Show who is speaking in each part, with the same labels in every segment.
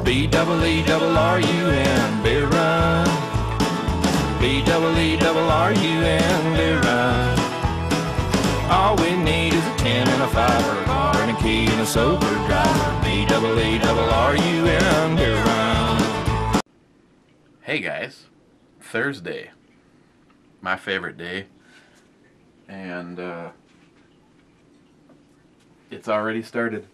Speaker 1: BEERUN, Beer Run. BEERUN, Beer Run. All we need is a 10 and a 5 or a car and a key and a sober driver. BEERUN, Beer Run.
Speaker 2: Hey guys, Thursday, my favorite day, and it's already started.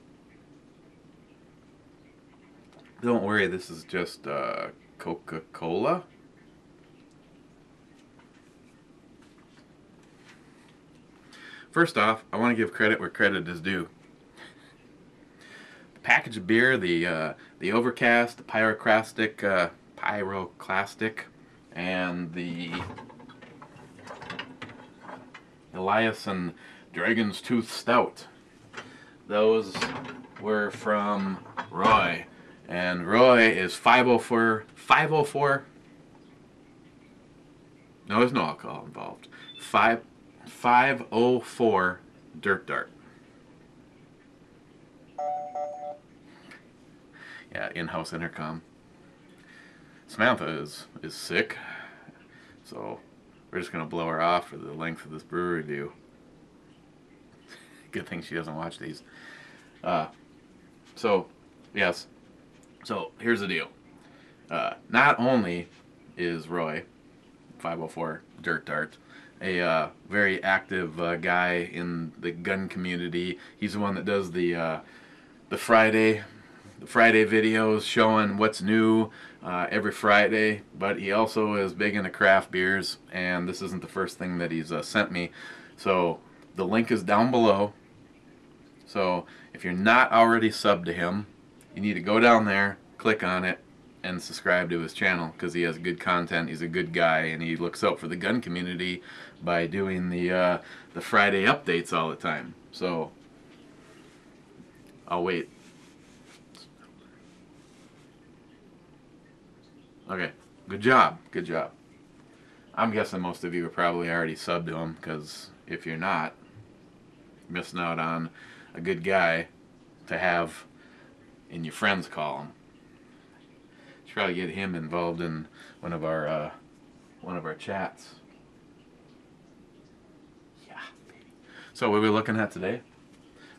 Speaker 2: Don't worry, this is just Coca-Cola. First off, I want to give credit where credit is due. The package of beer, the Overcast, the Pyroclastic, and the Eliasson Dragon's Tooth Stout. Those were from Roy. And Roy is 504. No, there's no alcohol involved. 504 Dirt Dart. Yeah, in-house intercom. Samantha is sick, so we're just gonna blow her off for the length of this brew review. Good thing she doesn't watch these. So yes. So here's the deal. Not only is Roy, 504 Dirt Dart, a very active guy in the gun community. He's the one that does the Friday videos showing what's new every Friday. But he also is big into craft beers, and this isn't the first thing that he's sent me. So the link is down below. So if you're not already subbed to him, you need to go down there, click on it, and subscribe to his channel, because he has good content. He's a good guy, and he looks out for the gun community by doing the Friday updates all the time. So I'll wait. Okay, good job, good job. I'm guessing most of you are probably already subbed to him, because if you're not, you're missing out on a good guy to have in your friends column. Should probably get him involved in one of our chats. Yeah, baby. So what are we looking at today?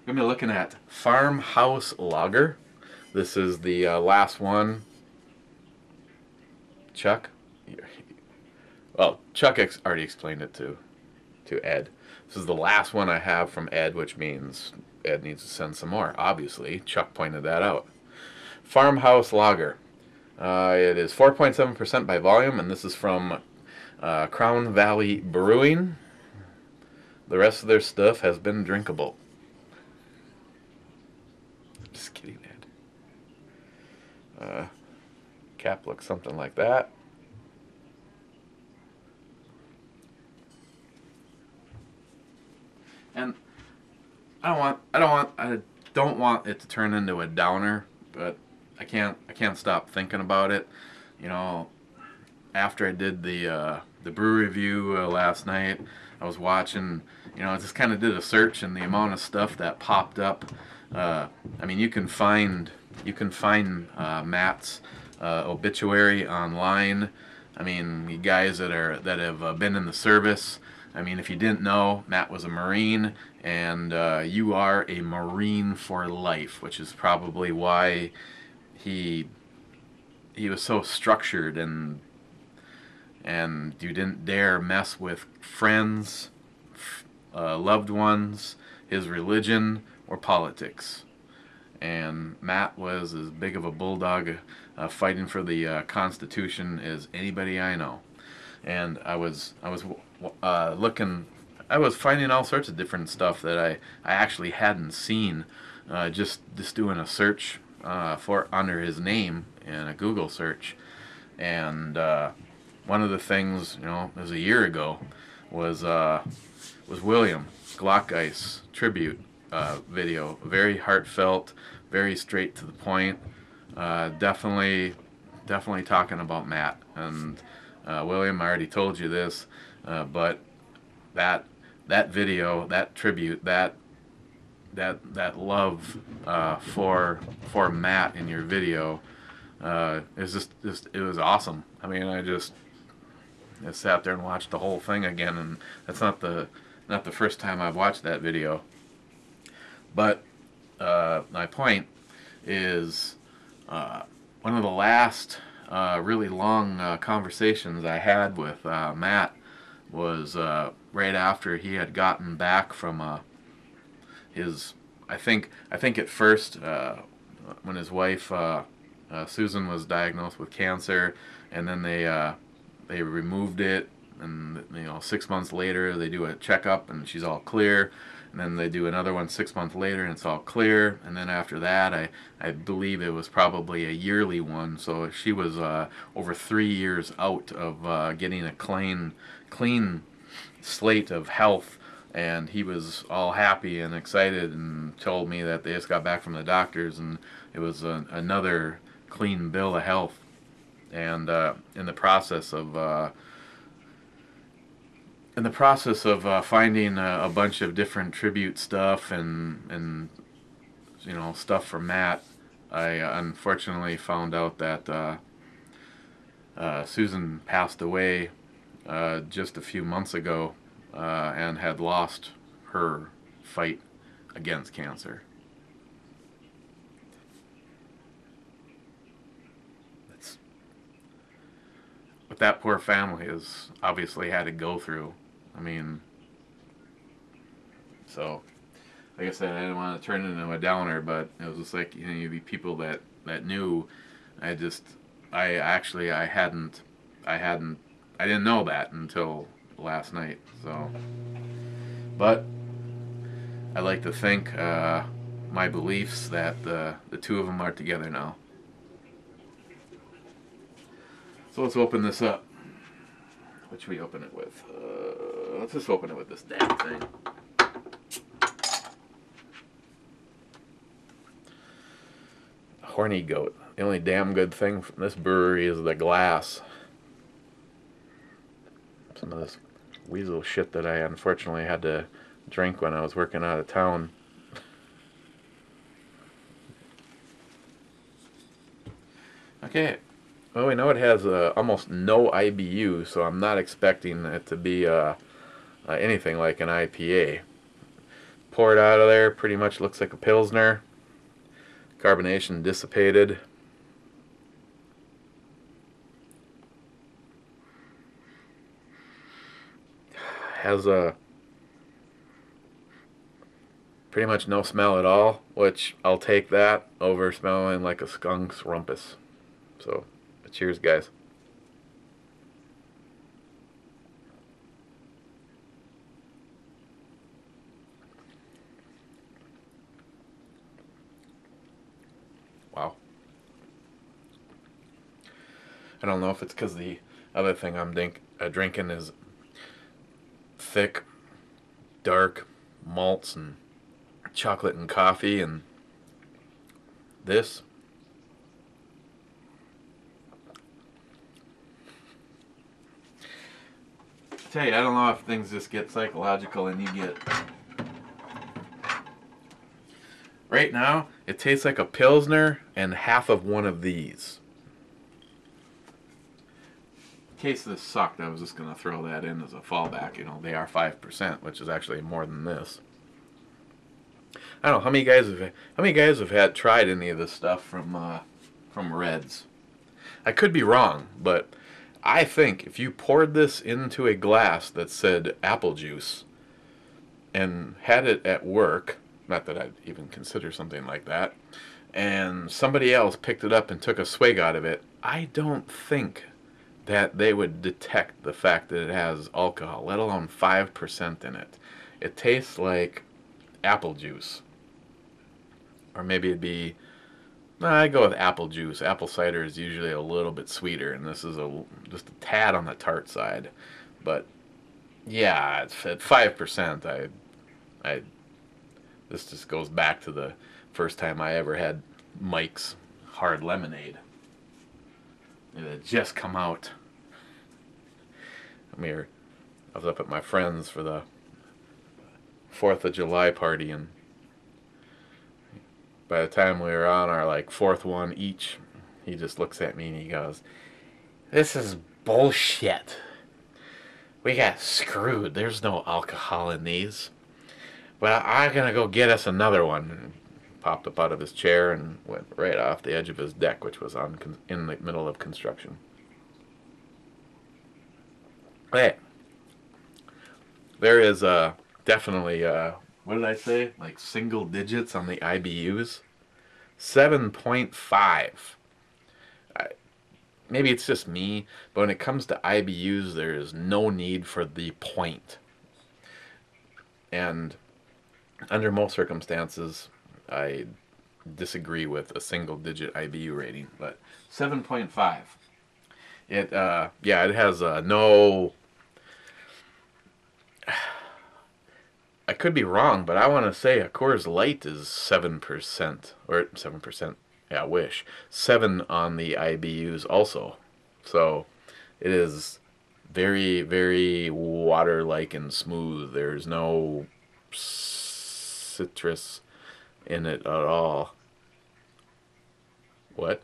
Speaker 2: We're gonna be looking at Farmhouse Lager. This is the last one. Chuck? Well, Chuck already explained it to Ed. This is the last one I have from Ed, which means Ed needs to send some more. Obviously, Chuck pointed that out. Farmhouse Lager. It is 4.7% by volume, and this is from Crown Valley Brewing. The rest of their stuff has been drinkable. Just kidding, Ed. Cap looks something like that. And I don't want it to turn into a downer, but I can't stop thinking about it. You know, after I did the brew review last night, I was watching. You know, I just kind of did a search, and the amount of stuff that popped up. I mean, you can find Matt's obituary online. I mean, you guys that have been in the service. I mean, if you didn't know, Matt was a Marine, and you are a Marine for life, which is probably why he was so structured, and you didn't dare mess with friends, loved ones, his religion, or politics. And Matt was as big of a bulldog fighting for the Constitution as anybody I know. And I was looking, I was finding all sorts of different stuff that I actually hadn't seen, just doing a search for under his name in a Google search. And one of the things, you know, it was a year ago, was William Glockice tribute video. Very heartfelt, very straight to the point. Definitely talking about Matt. And William, I already told you this, but that video, that tribute, that love for Matt in your video It was awesome. I mean, I sat there and watched the whole thing again, and that's not the first time I've watched that video. But my point is, one of the last really long conversations I had with Matt was right after he had gotten back from his. I think at first when his wife Susan was diagnosed with cancer, and then they removed it, and 6 months later they do a checkup and she's all clear, and then they do another one 6 months later and it's all clear, and then after that I believe it was probably a yearly one, so she was over 3 years out of getting a clean slate of health. And he was all happy and excited and told me that they just got back from the doctors and it was another clean bill of health. And in the process of finding a bunch of different tribute stuff and stuff from Matt, I unfortunately found out that Susan passed away just a few months ago, and had lost her fight against cancer. That's what that poor family has obviously had to go through. I mean, so like I said, I didn't want to turn it into a downer, but it was just like, you'd be people that knew. I didn't know that until last night. So, but I like to think my beliefs that the two of them are together now. So let's open this up. What should we open it with? Let's just open it with this damn thing. Horny goat. The only damn good thing from this brewery is the glass. Some of this weasel shit that I unfortunately had to drink when I was working out of town. Okay, well, we know it has almost no IBU, so I'm not expecting it to be anything like an IPA. Pour it out of there, pretty much looks like a Pilsner. Carbonation dissipated. Has pretty much no smell at all, which I'll take that over smelling like a skunk's rumpus. So, cheers, guys. Wow. I don't know if it's because the other thing I'm drinking is thick, dark malts and chocolate and coffee, and this. I tell you, I don't know if things just get psychological and you get... Right now, it tastes like a Pilsner and half of one of these. In case this sucked, I was just going to throw that in as a fallback. They are 5%, which is actually more than this. I don't know how many guys have tried any of this stuff from Reds. I could be wrong, but I think if you poured this into a glass that said apple juice and had it at work, not that I'd even consider something like that, and somebody else picked it up and took a swig out of it, I don't think that they would detect the fact that it has alcohol, let alone 5% in it. It tastes like apple juice. Or maybe it'd be... No, I go with apple juice. Apple cider is usually a little bit sweeter, and this is just a tad on the tart side. But yeah, it's at 5%. This just goes back to the first time I ever had Mike's hard lemonade. It had just come out. I was up at my friend's for the 4th of July party, and by the time we were on our 4th one each, he just looks at me and he goes, "This is bullshit. We got screwed. There's no alcohol in these. Well, I'm going to go get us another one." And popped up out of his chair and went right off the edge of his deck, which was in the middle of construction. Hey, there is definitely, what did I say? Like single digits on the IBUs. 7.5. Maybe it's just me, but when it comes to IBUs, there is no need for the point. And under most circumstances, I disagree with a single digit IBU rating, but 7.5. It it has no. I could be wrong, but I want to say a Coors Light is 7% or 7%. Yeah, I wish 7 on the IBUs also. So it is very, very water-like and smooth. There's no citrus in it at all. What?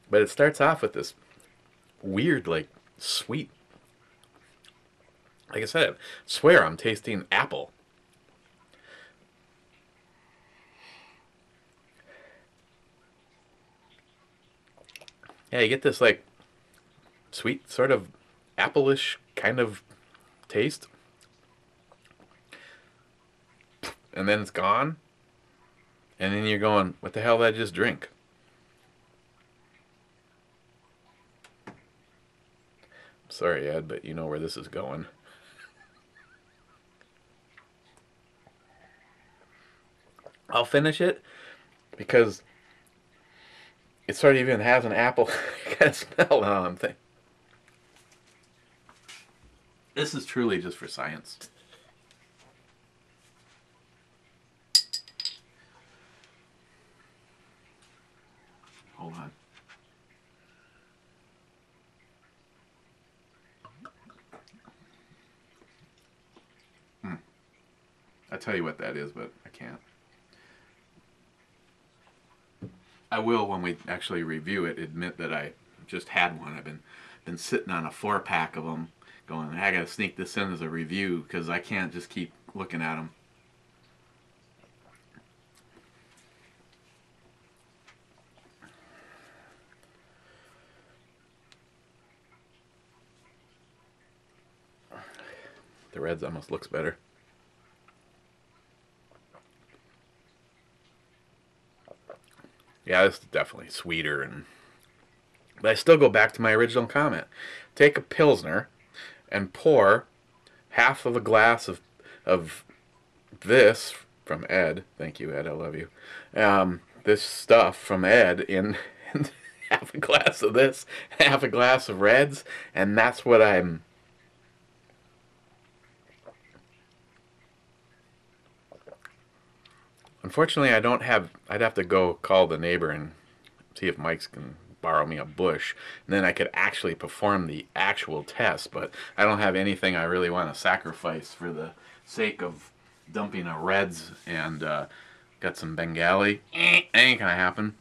Speaker 2: But it starts off with this weird, like, sweet. Like I said, I swear I'm tasting apple. Yeah, you get this, like, sweet, sort of apple-ish kind of taste. And then it's gone. And then you're going, what the hell did I just drink? Sorry, Ed, but you know where this is going. I'll finish it because it sort of even has an apple kind of smell on thing. This is truly just for science. Hold on. I tell you what that is, but I can't. I will, when we actually review it, admit that I just had one. I've been sitting on a 4-pack of them, going, I gotta sneak this in as a review because I can't just keep looking at them. The Reds almost looks better. Yeah, this is definitely sweeter, but I still go back to my original comment. Take a Pilsner and pour half of a glass of this from Ed. Thank you, Ed. I love you. This stuff from Ed in half a glass of this, half a glass of Reds, and that's what I'm. Unfortunately, I don't have. I'd have to go call the neighbor and see if Mike's can borrow me a bush, and then I could actually perform the actual test. But I don't have anything I really want to sacrifice for the sake of dumping a Reds and got some Bengali. Ain't gonna happen.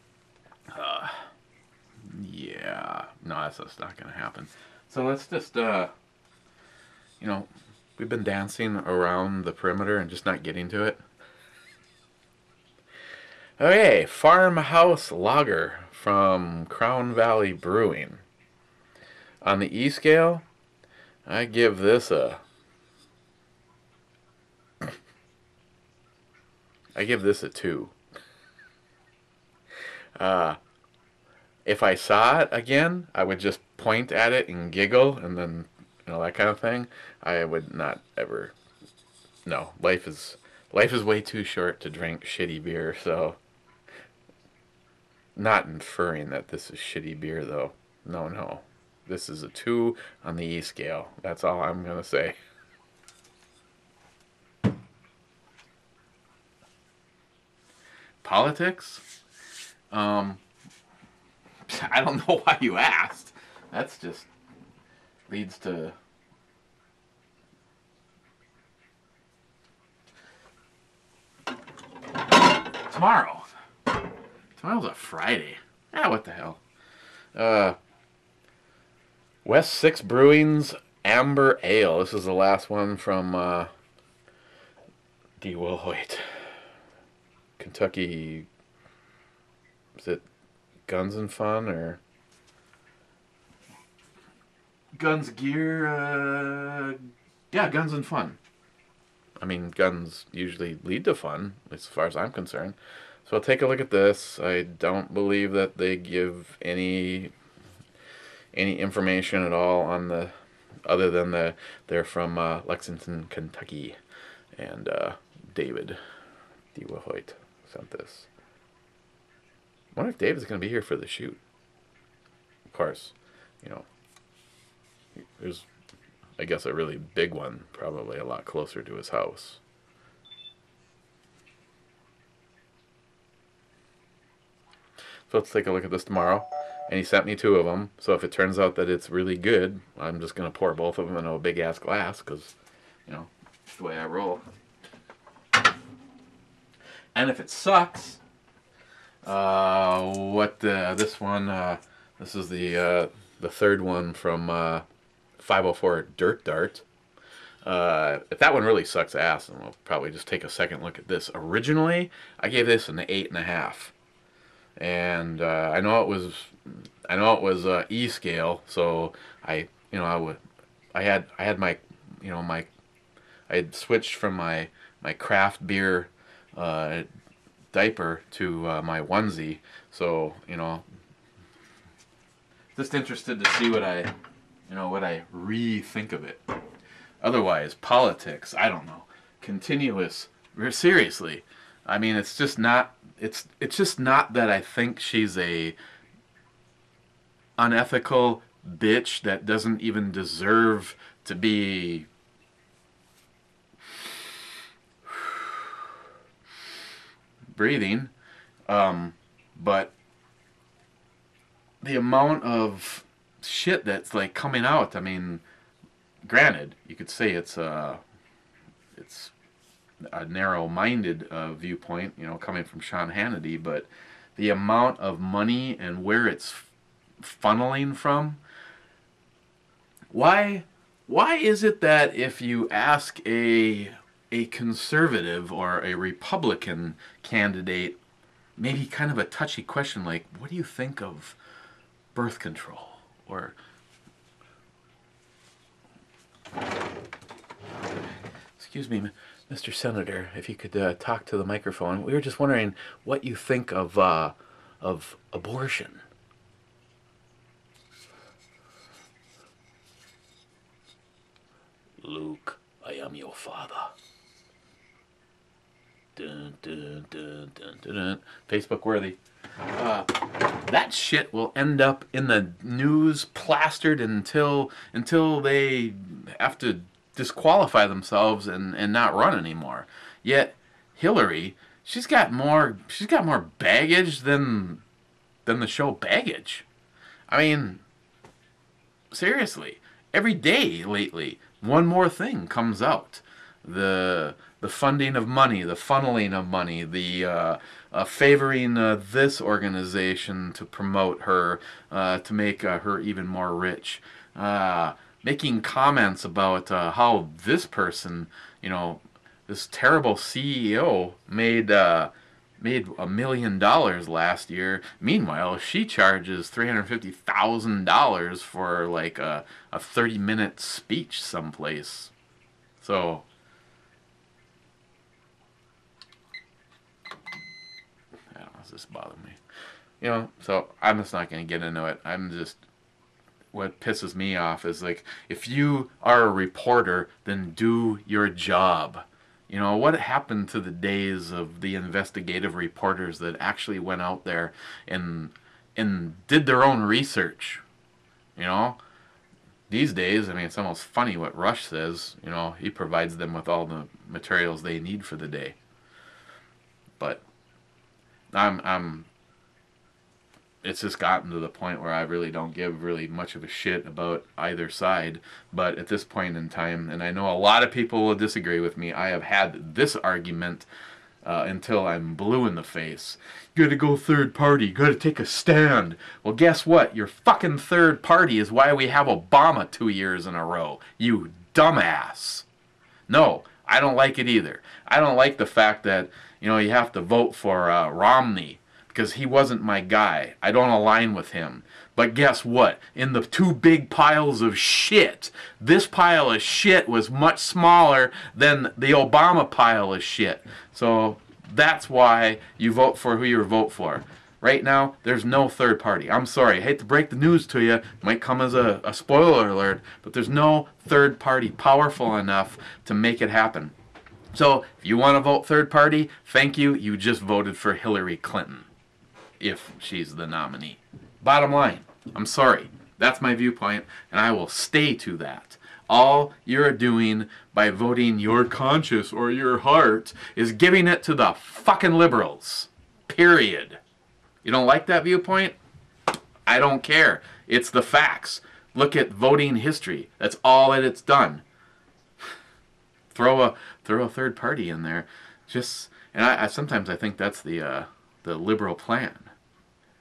Speaker 2: Yeah, no, that's just not gonna happen. So let's just, we've been dancing around the perimeter and just not getting to it. Okay, Farmhouse Lager from Crown Valley Brewing. On the E scale, I give this a 2. If I saw it again, I would just point at it and giggle and then, that kind of thing. I would not ever. No, life is way too short to drink shitty beer, so. Not inferring that this is shitty beer, though. No. This is a 2 on the E scale. That's all I'm going to say. Politics? I don't know why you asked. That's just leads to... tomorrow. Tomorrow's a Friday. Ah, what the hell. West 6 Brewing's Amber Ale. This is the last one from DeWilhoit. Kentucky. Is it Guns and Fun or Guns Gear? Yeah, Guns and Fun. I mean, guns usually lead to fun, as far as I'm concerned. So take a look at this. I don't believe that they give any information at all on the, other than they're from Lexington, Kentucky, and David DeWilhoit sent this. I wonder if David's going to be here for the shoot. Of course, you know, there's, I guess, a really big one, probably a lot closer to his house. So let's take a look at this tomorrow. And he sent me 2 of them. So if it turns out that it's really good, I'm just going to pour both of them into a big-ass glass because, you know, it's the way I roll. And if it sucks, this one, this is the third one from 504 Dirt Dart. If that one really sucks ass, then we'll probably just take a second look at this. Originally, I gave this an 8.5. And I know it was E scale, so I had my, you know, I had switched from my craft beer diaper to my onesie, so, you know, just interested to see what I rethink of it. Otherwise, politics, I don't know, continuous, seriously, I mean, it's just not. It's just not that I think she's a unethical bitch that doesn't even deserve to be breathing, but the amount of shit that's like coming out. I mean, granted, you could say it's a narrow-minded viewpoint, you know, coming from Sean Hannity, but the amount of money and where it's funneling from. Why is it that if you ask a conservative or a Republican candidate maybe kind of a touchy question like, what do you think of birth control? Or excuse me, Mr. Senator, if you could talk to the microphone. We were just wondering what you think of abortion. Luke, I am your father. Dun, dun, dun, dun, dun, dun. Facebook worthy. That shit will end up in the news, plastered until they have to disqualify themselves and not run anymore. Yet Hillary, she's got more baggage than the show Baggage. I mean, seriously, every day lately, one more thing comes out. The funding of money, the funneling of money, the favoring this organization to promote her, to make her even more rich. Making comments about how this person, you know, this terrible CEO made $1 million last year. Meanwhile, she charges $350,000 for like a 30-minute speech someplace. So I don't know, does this bother me? You know, so I'm just not going to get into it. What pisses me off is, like, if you are a reporter, then do your job. You know, what happened to the days of the investigative reporters that actually went out there and did their own research? You know, these days, I mean, it's almost funny what Rush says. You know, he provides them with all the materials they need for the day. But it's just gotten to the point where I really don't give really much of a shit about either side. But at this point in time, and I know a lot of people will disagree with me, I have had this argument until I'm blue in the face. You gotta go third party, you gotta take a stand. Well, guess what? Your fucking third party is why we have Obama 2 years in a row. You dumbass. No, I don't like it either. I don't like the fact that, you know, you have to vote for Romney because he wasn't my guy. I don't align with him. But guess what? In the two big piles of shit, this pile of shit was much smaller than the Obama pile of shit. So that's why you vote for who you vote for. Right now, there's no third party. I'm sorry. I hate to break the news to you. It might come as a spoiler alert, but there's no third party powerful enough to make it happen. So if you want to vote third party, thank you. You just voted for Hillary Clinton, if she's the nominee. Bottom line, I'm sorry. That's my viewpoint, and I will stay to that. All you're doing by voting your conscience or your heart is giving it to the fucking liberals. Period. You don't like that viewpoint? I don't care. It's the facts. Look at voting history. That's all that it's done. Throw a third party in there. And I sometimes I think that's the liberal plan.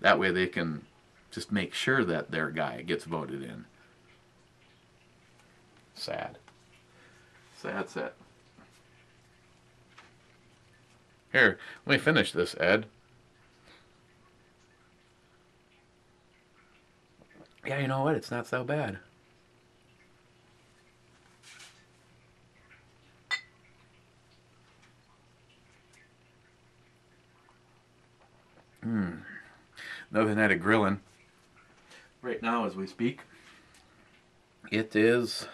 Speaker 2: That way they can just make sure that their guy gets voted in. Sad. Sad set. Here, let me finish this, Ed. Yeah, you know what? It's not so bad. Another night of grilling. Right now, as we speak, it is...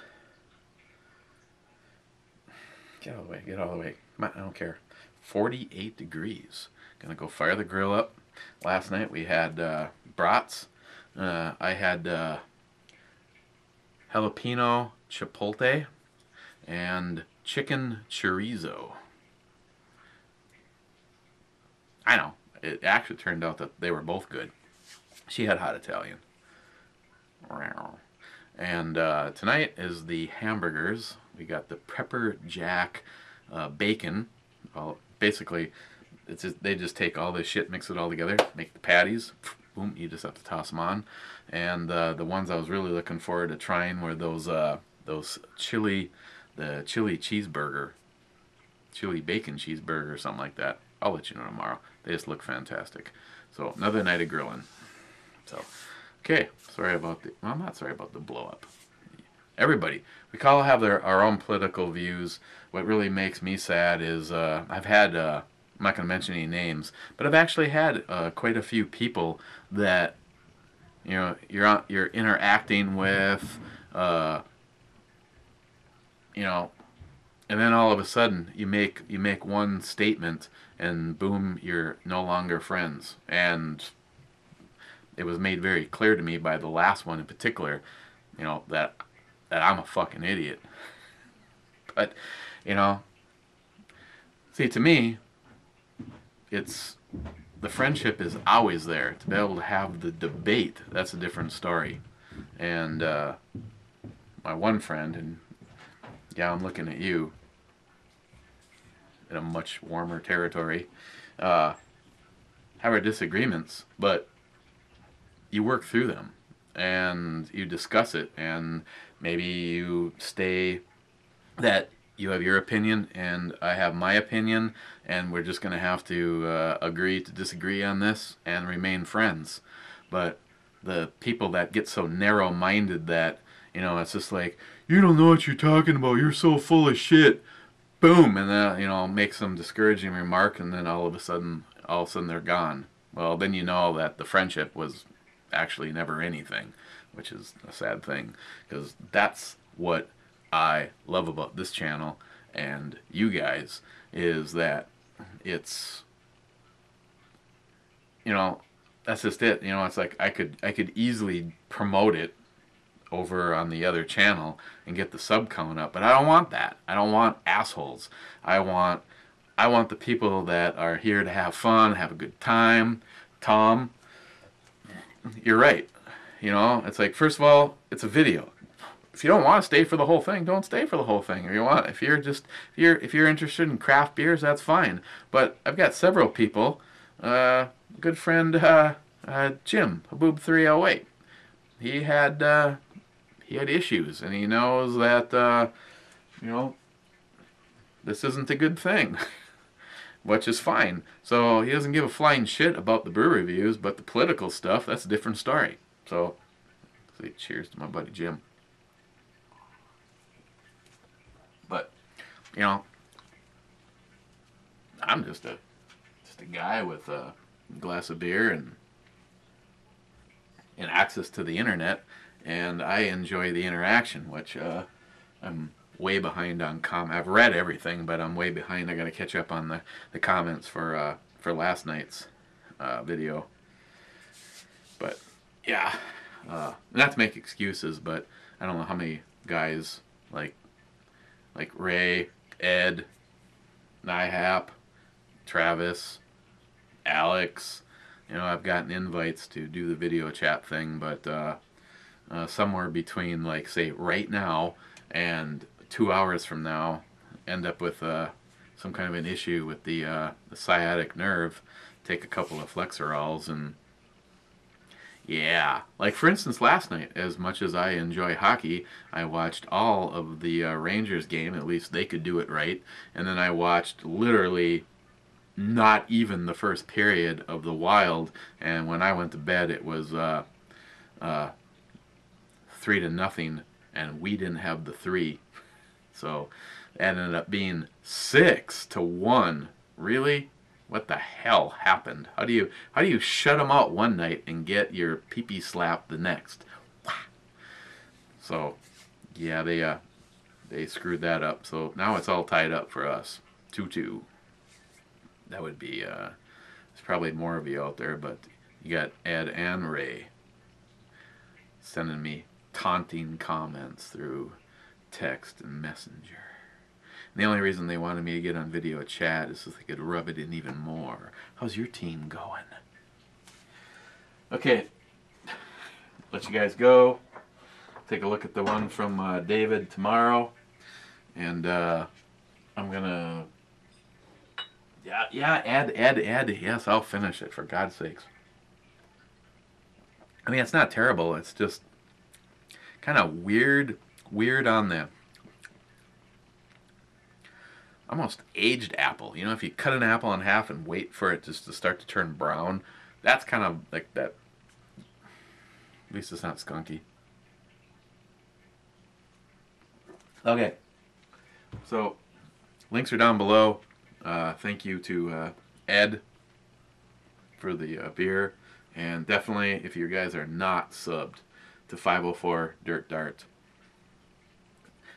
Speaker 2: Get all the way, get all the way. Come on, I don't care. 48 degrees. Gonna go fire the grill up. Last night we had brats. I had jalapeno chipotle and chicken chorizo. I know. It actually turned out that they were both good. She had hot Italian. And tonight is the hamburgers. We got the Pepper Jack bacon. Well, basically, they just take all this shit, mix it all together, make the patties. Boom, you just have to toss them on. And the ones I was really looking forward to trying were those chili cheeseburger, chili bacon cheeseburger or something like that. I'll let you know tomorrow. They just look fantastic. So another night of grilling. So, okay, sorry about well, I'm not sorry about the blow up. Everybody, we all have our own political views. What really makes me sad is I've had, I'm not going to mention any names, but I've actually had quite a few people that, you know, you're interacting with, you know, and then all of a sudden you make one statement and boom, you're no longer friends. And it was made very clear to me by the last one in particular, you know, that I'm a fucking idiot. But, you know, see, to me, it's the friendship is always there. To be able to have the debate, that's a different story. And my one friend, and yeah, I'm looking at you in a much warmer territory, have our disagreements, but you work through them and you discuss it, and maybe you stay that you have your opinion and I have my opinion, and we're just going to have to agree to disagree on this and remain friends. But the people that get so narrow-minded that, you know, it's just like, you don't know what you're talking about, you're so full of shit, boom, and then, you know, make some discouraging remark, and then all of a sudden they're gone. Well, then you know that the friendship was actually never anything, which is a sad thing, because that's what I love about this channel and you guys, is that it's, you know, that's just it. You know, it's like I could easily promote it over on the other channel and get the sub count up, but I don't want that. I don't want assholes. I want the people that are here to have fun, have a good time. Tom, you're right. You know, it's like, first of all, it's a video. if you don't want to stay for the whole thing, don't stay for the whole thing. If you're interested in craft beers, that's fine. But I've got several people. Good friend Jim, Haboob308. He had issues, and he knows that this isn't a good thing, which is fine. So he doesn't give a flying shit about the brew reviews, but the political stuff, that's a different story. So, cheers to my buddy Jim. But, I'm just a guy with a glass of beer and access to the internet, and I enjoy the interaction, which I'm way behind on I've read everything, but I'm way behind. I got to catch up on the comments for last night's video. But yeah, not to make excuses, but I don't know how many guys like Ray, Ed, Nihap, Travis, Alex. I've gotten invites to do the video chat thing, but somewhere between, like, say right now and 2 hours from now, end up with some kind of an issue with the sciatic nerve. Take a couple of Flexerols, and yeah, like for instance last night, as much as I enjoy hockey, I watched all of the Rangers game. At least they could do it right. And then I watched literally not even the first period of the Wild, and when I went to bed it was 3-0, and we didn't have the 3, so it ended up being 6-1. Really? What the hell happened? How do you shut them out one night and get your pee-pee slap the next? So yeah, they screwed that up. So now it's all tied up for us, 2-2. That would be there's probably more of you out there, but you got Ed and Ray sending me taunting comments through text and messenger. And the only reason they wanted me to get on video chat is so they could rub it in even more. How's your team going? Okay, let you guys go. Take a look at the one from David tomorrow, and I'm gonna add. Yes, I'll finish it, for God's sakes. I mean, it's not terrible. It's just kind of weird on the almost aged apple. If you cut an apple in half and wait for it just to start to turn brown, that's kind of like that. At least it's not skunky. Okay, so links are down below. Thank you to Ed for the beer, and definitely, if you guys are not subbed to 504 Dirt Dart,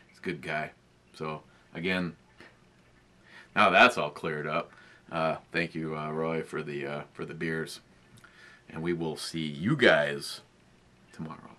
Speaker 2: he's a good guy. So again, now that's all cleared up. Thank you, Roy, for the beers, and we will see you guys tomorrow.